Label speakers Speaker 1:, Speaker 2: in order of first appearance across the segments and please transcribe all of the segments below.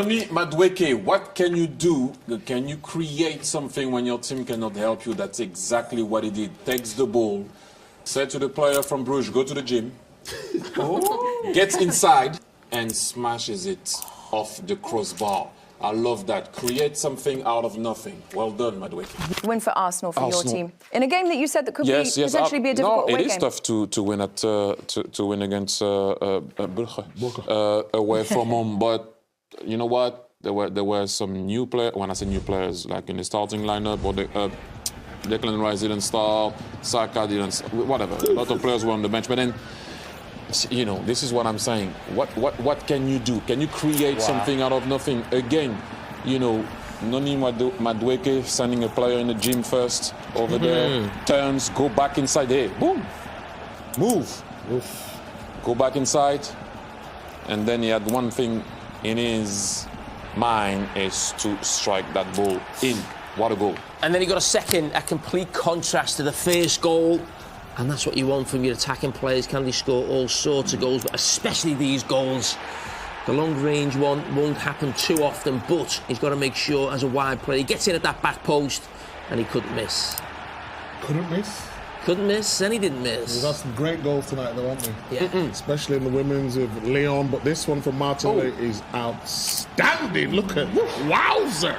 Speaker 1: Noni Madueke, what can you do? Can you create something when your team cannot help you? That's exactly what he did. Takes the ball, said to the player from Bruges, go to the gym, gets inside and smashes it off the crossbar. I love that. Create something out of nothing. Well done, Madueke.
Speaker 2: Win for Arsenal for your team in a game that you said that could potentially be a difficult away game.
Speaker 1: No, it is tough to win against Brugge away from home. But you know what? There were some new players. When I say new players, like in the starting lineup, or Declan Rice didn't start, Saka didn't, whatever. A lot of players were on the bench, but then. You know, this is what I'm saying. What can you do? Can you create something out of nothing? Again, you know, Noni Madueke sending a player in the gym first over there, turns, go back inside. Hey, boom, move, go back inside, and then he had one thing in his mind is to strike that ball in. What a goal!
Speaker 3: And then he got a complete contrast to the first goal. And that's what you want from your attacking players. Can they score all sorts of goals, but especially these goals? The long-range one won't happen too often, but he's got to make sure, as a wide player, he gets in at that back post, and he couldn't miss.
Speaker 4: Couldn't miss?
Speaker 3: Couldn't miss, and he didn't miss.
Speaker 4: We've got some great goals tonight, though, haven't we?
Speaker 3: Yeah.
Speaker 4: Especially in the women's with Leon, but this one from Martinelli is outstanding. Look at, wowzer!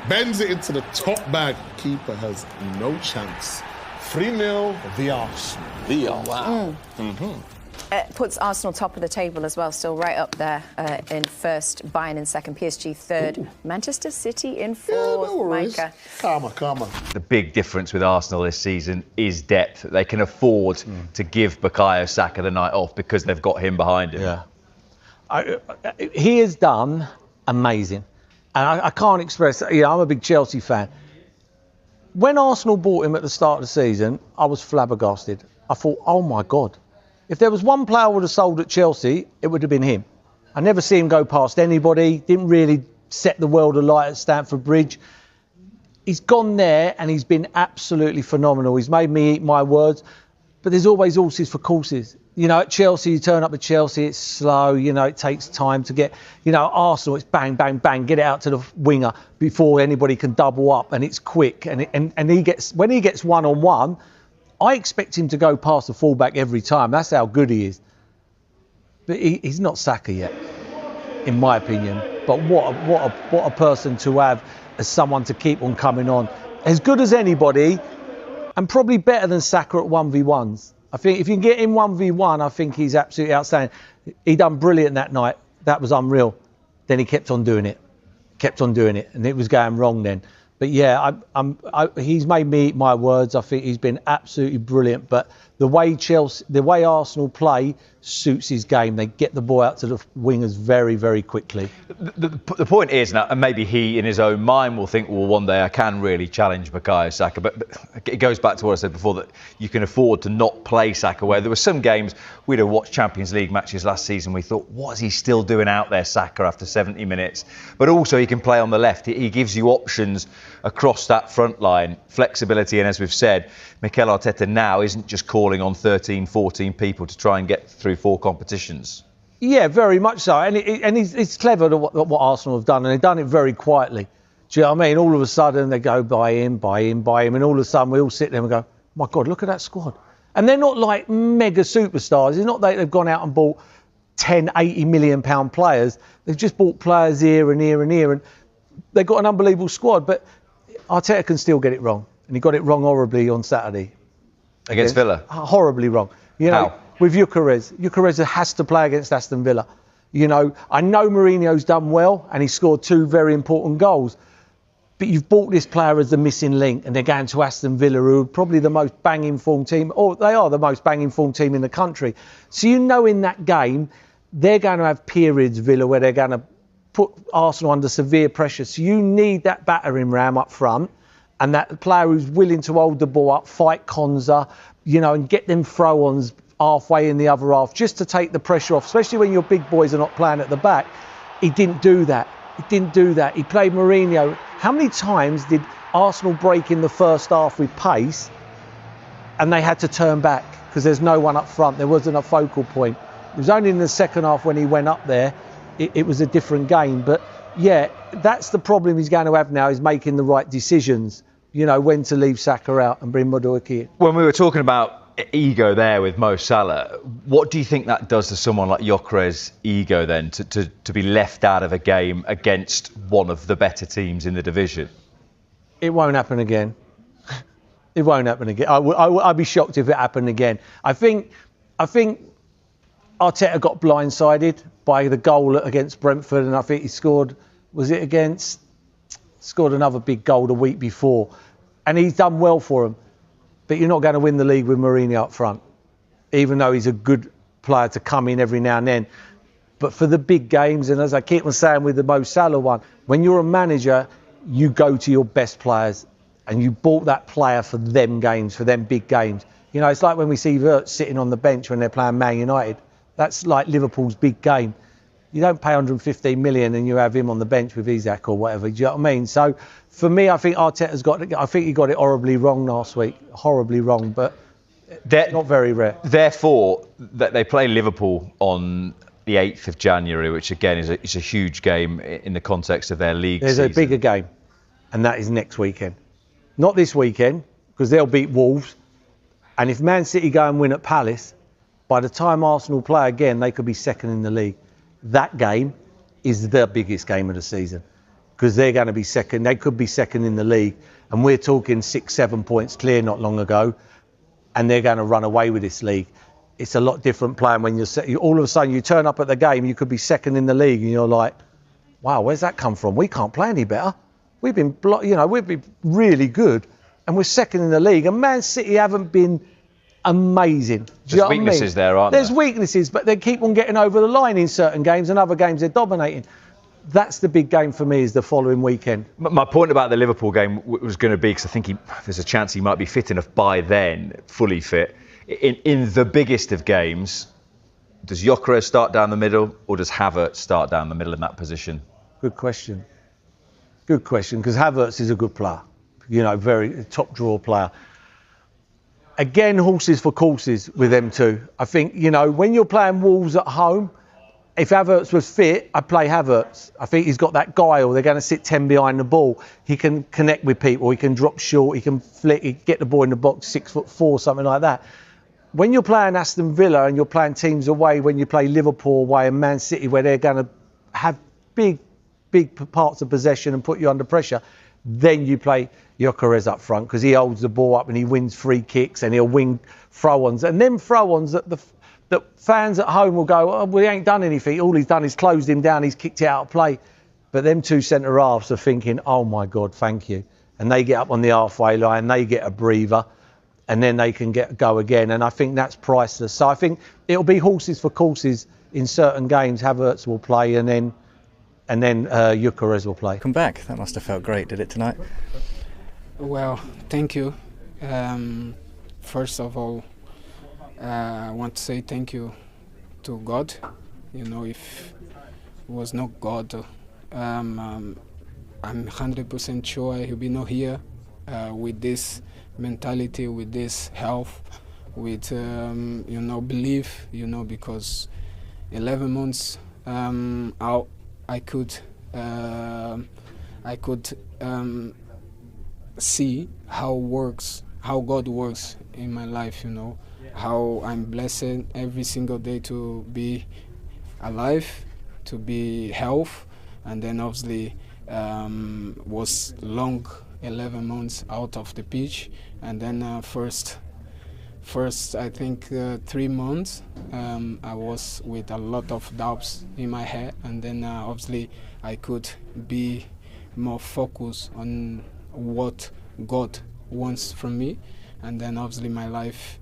Speaker 4: Bends it into the top bag. Keeper has no chance. 3-0, the Arsenal.
Speaker 1: The Arsenal.
Speaker 2: Wow. It puts Arsenal top of the table as well, still right up there in first, Bayern in second, PSG third, Manchester City in fourth.
Speaker 4: Yeah, no worries.
Speaker 2: Micah.
Speaker 4: Calma.
Speaker 5: The big difference with Arsenal this season is depth. They can afford to give Bukayo Saka the night off because they've got him behind him.
Speaker 6: Yeah. He has done amazing. And I can't express, I'm a big Chelsea fan. When Arsenal bought him at the start of the season, I was flabbergasted. I thought, oh my God, if there was one player I would have sold at Chelsea, it would have been him. I never see him go past anybody, didn't really set the world alight at Stamford Bridge. He's gone there and he's been absolutely phenomenal. He's made me eat my words, but there's always horses for courses. You know, at Chelsea, you turn up at Chelsea, it's slow, you know, it takes time to get, Arsenal, it's bang, bang, bang, get it out to the winger before anybody can double up, and it's quick. And when he gets one-on-one, I expect him to go past the fullback every time. That's how good he is. But he's not Saka yet, in my opinion. But what a person to have as someone to keep on coming on. As good as anybody, and probably better than Saka at 1v1s. I think if you can get him 1v1, I think he's absolutely outstanding. He done brilliant that night. That was unreal. Then he kept on doing it. And it was going wrong then. But yeah, he's made me eat my words. I think he's been absolutely brilliant. But the way Arsenal play suits his game. They get the ball out to the wingers very, very quickly.
Speaker 5: The point is, and maybe he in his own mind will think, well, one day I can really challenge Bukayo Saka. But it goes back to what I said before, that you can afford to not play Saka, where there were some games, we'd have watched Champions League matches last season, we thought, what is he still doing out there, Saka, after 70 minutes? But also he can play on the left. He gives you options across that front line, flexibility, and as we've said, Mikel Arteta now isn't just calling on 13, 14 people to try and get through 4 competitions.
Speaker 6: Yeah, very much so. And it's clever what Arsenal have done, and they've done it very quietly. Do you know what I mean? All of a sudden they go buy him, and all of a sudden we all sit there and go, my God, look at that squad. And they're not like mega superstars. It's not that they've gone out and bought 10, 80 million pound players. They've just bought players here and here and here, and they've got an unbelievable squad. But Arteta can still get it wrong, and he got it wrong horribly on Saturday.
Speaker 5: Against Villa?
Speaker 6: Horribly wrong.
Speaker 5: How?
Speaker 6: With Gyökeres has to play against Aston Villa. I know Mourinho's done well, and he scored 2 very important goals. But you've bought this player as the missing link, and they're going to Aston Villa, who are probably the most banging form team, or they are the most banging form team in the country. So in that game, they're going to have periods, Villa, where they're going to put Arsenal under severe pressure. So you need that battering ram up front, and that player who's willing to hold the ball up, fight Konza, and get them throw-ons halfway in the other half, just to take the pressure off, especially when your big boys are not playing at the back. He didn't do that. He played Mourinho. How many times did Arsenal break in the first half with pace and they had to turn back because there's no one up front? There wasn't a focal point. It was only in the second half when he went up there it was a different game. But yeah, that's the problem he's going to have now, is making the right decisions. You know, when to leave Saka out and bring Madueke in.
Speaker 5: When we were talking about ego there with Mo Salah, what do you think that does to someone like Gyökeres' ego then, to be left out of a game against one of the better teams in the division?
Speaker 6: It won't happen again. It won't happen again. I'd be shocked if it happened again. I think Arteta got blindsided by the goal against Brentford, and I think he scored another big goal the week before, and he's done well for him. But you're not going to win the league with Mourinho up front, even though he's a good player to come in every now and then. But for the big games, and as I keep on saying with the Mo Salah one, when you're a manager, you go to your best players, and you bought that player for them games, for them big games. You know, it's like when we see Wirtz sitting on the bench when they're playing Man United. That's like Liverpool's big game. You don't pay 115 million and you have him on the bench with Isak or whatever. Do you know what I mean? So for me, I think Arteta's he got it horribly wrong last week. Horribly wrong, but not very rare.
Speaker 5: Therefore, that they play Liverpool on the 8th of January, which again is a huge game in the context of their league season.
Speaker 6: There's a bigger game, and that is next weekend. Not this weekend, because they'll beat Wolves. And if Man City go and win at Palace, by the time Arsenal play again, they could be second in the league. That game is the biggest game of the season, because they're going to be second. They could be second in the league, and we're talking 6-7 points clear not long ago, and they're going to run away with this league. It's a lot different playing when you're all of a sudden you turn up at the game, you could be second in the league, and you're like, wow, where's that come from? We can't play any better. We've been really good, and we're second in the league. And Man City haven't been amazing.
Speaker 5: There's weaknesses there, aren't there?
Speaker 6: There's weaknesses, but they keep on getting over the line in certain games, and other games they're dominating. That's the big game for me, is the following weekend.
Speaker 5: My point about the Liverpool game was going to be, because I think there's a chance he might be fit enough by then, fully fit. In the biggest of games, does Gyökeres start down the middle, or does Havertz start down the middle in that position?
Speaker 6: Good question. Good question, because Havertz is a good player. You know, very top draw player. Again, horses for courses with them two. I think, you know, when you're playing Wolves at home, if Havertz was fit, I'd play Havertz. I think he's got that guile. They're going to sit 10 behind the ball. He can connect with people. He can drop short. He can flick. He can get the ball in the box, 6'4", something like that. When you're playing Aston Villa and you're playing teams away, when you play Liverpool away and Man City, where they're going to have big parts of possession and put you under pressure, then you play Gyökeres up front, because he holds the ball up and he wins free kicks and he'll win throw-ons. And them throw-ons that fans at home will go, oh, well, he ain't done anything. All he's done is closed him down. He's kicked it out of play. But them two centre-halves are thinking, oh, my God, thank you. And they get up on the halfway line, they get a breather, and then they can go again. And I think that's priceless. So I think it'll be horses for courses in certain games. Havertz will play, and then Gyökeres will play.
Speaker 7: Come back. That must have felt great, did it, tonight?
Speaker 8: Well, thank you. First of all, I want to say thank you to God. You know, if it was not God, I'm 100% sure he'll be not here with this mentality, with this health, with belief. You know, because 11 months out, I could see how God works in my life, you know, how I'm blessed every single day to be alive, to be health, and then obviously was long 11 months out of the pitch, and then first I think 3 months I was with a lot of doubts in my head, and then obviously I could be more focused on what God wants from me, and then obviously my life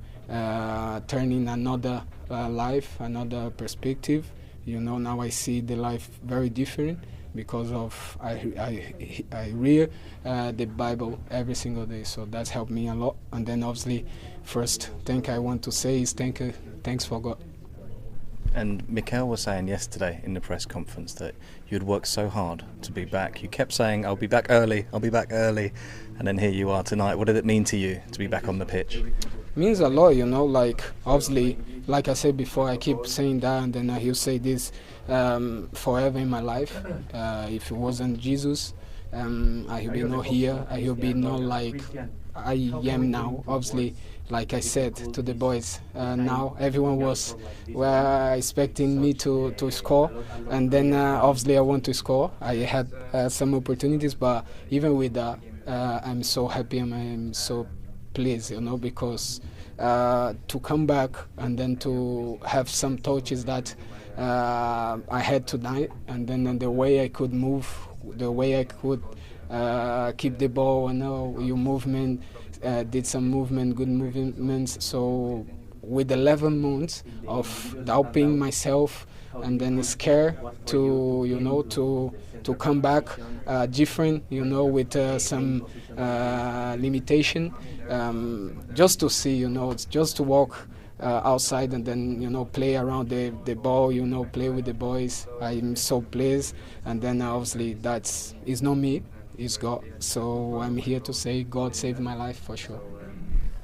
Speaker 8: turning another life, another perspective. You know, now I see the life very different because of I read the Bible every single day, so that's helped me a lot. And then obviously, first thing I want to say is thanks for God.
Speaker 7: And Mikel was saying yesterday in the press conference that you'd worked so hard to be back. You kept saying, I'll be back early, and then here you are tonight. What did it mean to you to be back on the pitch?
Speaker 8: means a lot, you know, like obviously, like I said before, I keep saying that, and then he'll say this forever in my life. If it wasn't Jesus, I will be not here. I will be not like I am now. Obviously, like I said to the boys, now everyone were expecting me to score, and then obviously I want to score. I had some opportunities, but even with that, I'm so happy and I'm so pleased, you know, because to come back and then to have some touches that I had tonight, and then the way I could move, the way I could keep the ball, and your movement, did some movement, good movements. So with 11 months of doubting myself and then scared to, you know, to come back different, you know, with some limitation, just to see, you know, it's just to walk outside and then, you know, play around the ball, you know, play with the boys. I'm so pleased, and then obviously it's not me, it's God. So I'm here to say God saved my life for sure.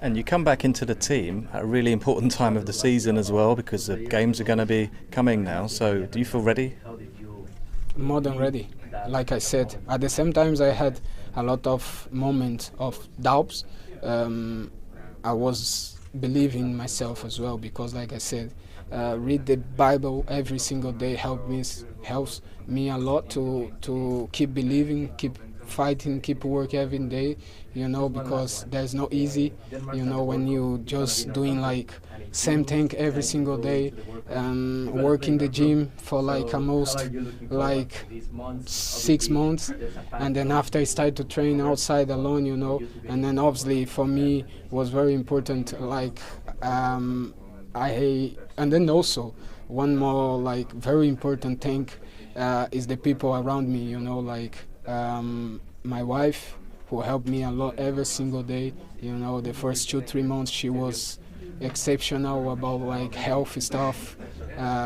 Speaker 7: And you come back into the team at a really important time of the season as well, because the games are going to be coming now. So do you feel ready?
Speaker 8: More than ready. Like I said, at the same time I had a lot of moments of doubts. I was believing myself as well, because like I said, read the Bible every single day helps me a lot to keep believing, keep fighting, keep work every day, you know, because there's no easy, you know, when you just doing like same thing every single day, work in the gym for like almost like 6 months, and then after I started to train outside alone, you know, and then obviously for me was very important, like and then also one more like very important thing is the people around me, you know, like my wife, who helped me a lot every single day. You know, the first 2-3 months she was exceptional about like health stuff,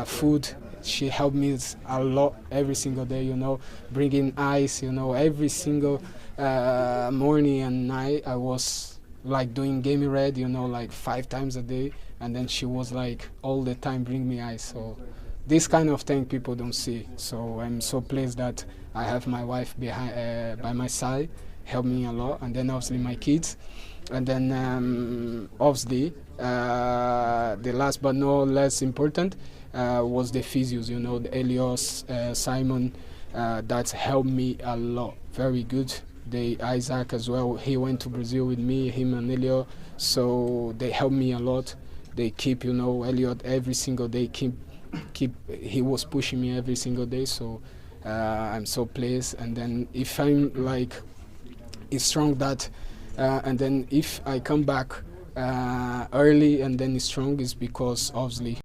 Speaker 8: food. She helped me a lot every single day, you know, bringing ice, you know, every single morning and night I was like doing game red, you know, like 5 times a day, and then she was like all the time bring me ice. So this kind of thing people don't see. So I'm so pleased that I have my wife behind by my side, helped me a lot, and then obviously my kids, and then obviously the last but not less important was the physios, you know, the Elios, Simon, that helped me a lot, very good. The Isaac as well, he went to Brazil with me, him and Elio, so they helped me a lot. They keep, you know, Elliot every single day, he was pushing me every single day, so I'm so pleased. And then if I'm like strong that and then if I come back early and then strong, is because obviously